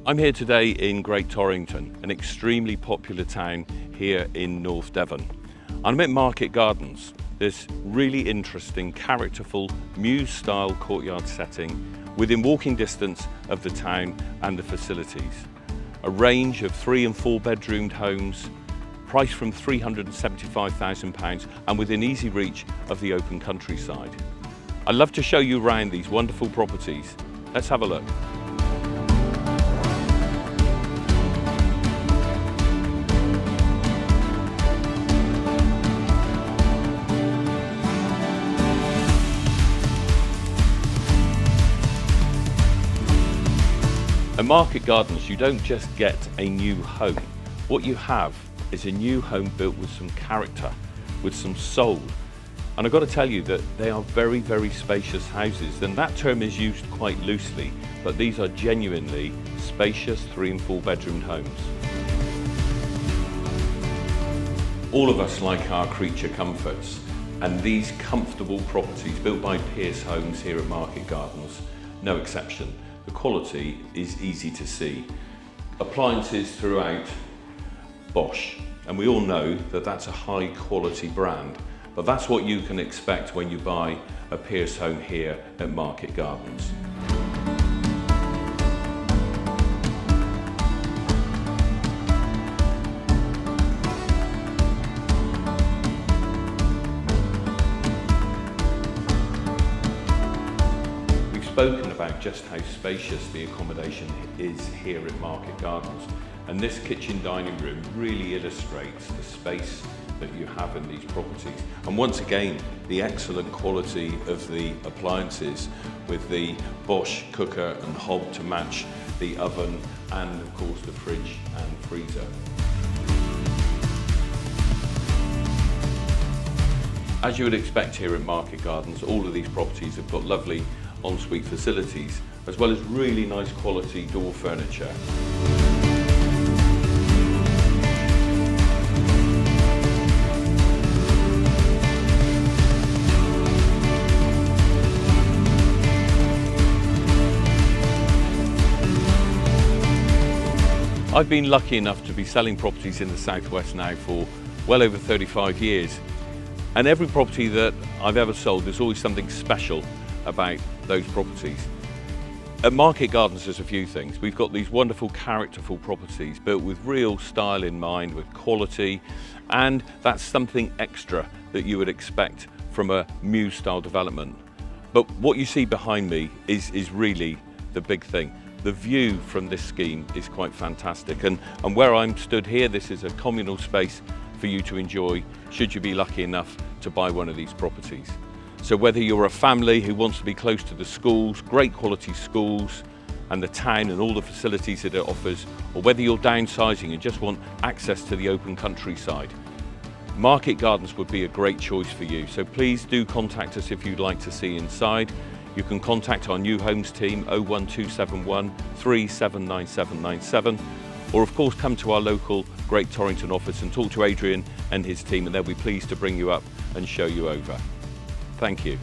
I'm here today in Great Torrington, an extremely popular town here in North Devon. I'm at Market Gardens, this really interesting, characterful, Muse-style courtyard setting within walking distance of the town and the facilities. A range of 3 and 4 bedroomed homes, priced from £375,000 and within easy reach of the open countryside. I'd love to show you around these wonderful properties. Let's have a look. At Market Gardens, you don't just get a new home. What you have is a new home built with some character, with some soul. And I've got to tell you that they are very, very spacious houses. And that term is used quite loosely, but these are genuinely spacious 3 and 4 bedroomed homes. All of us like our creature comforts, and these comfortable properties built by Pearce Homes here at Market Gardens, no exception. The quality is easy to see. Appliances throughout, Bosch. And we all know that that's a high quality brand, but that's what you can expect when you buy a Pearce home here at Market Gardens. Spoken about just how spacious the accommodation is here at Market Gardens, and this kitchen dining room really illustrates the space that you have in these properties, and once again the excellent quality of the appliances with the Bosch cooker and hob to match the oven and of course the fridge and freezer. As you would expect here at Market Gardens, all of these properties have got lovely ensuite facilities, as well as really nice quality door furniture. I've been lucky enough to be selling properties in the southwest now for well over 35 years, and every property that I've ever sold, there's always something special about those properties. At Market Gardens there's a few things. We've got these wonderful characterful properties built with real style in mind, with quality, and that's something extra that you would expect from a Muse style development. But what you see behind me is really the big thing. The view from this scheme is quite fantastic, and where I'm stood here, this is a communal space for you to enjoy should you be lucky enough to buy one of these properties. So whether you're a family who wants to be close to the schools, great quality schools, and the town and all the facilities that it offers, or whether you're downsizing and just want access to the open countryside, Market Gardens would be a great choice for you. So please do contact us if you'd like to see inside. You can contact our new homes team 01271 379797, or of course come to our local Great Torrington office and talk to Adrian and his team, and they'll be pleased to bring you up and show you over. Thank you.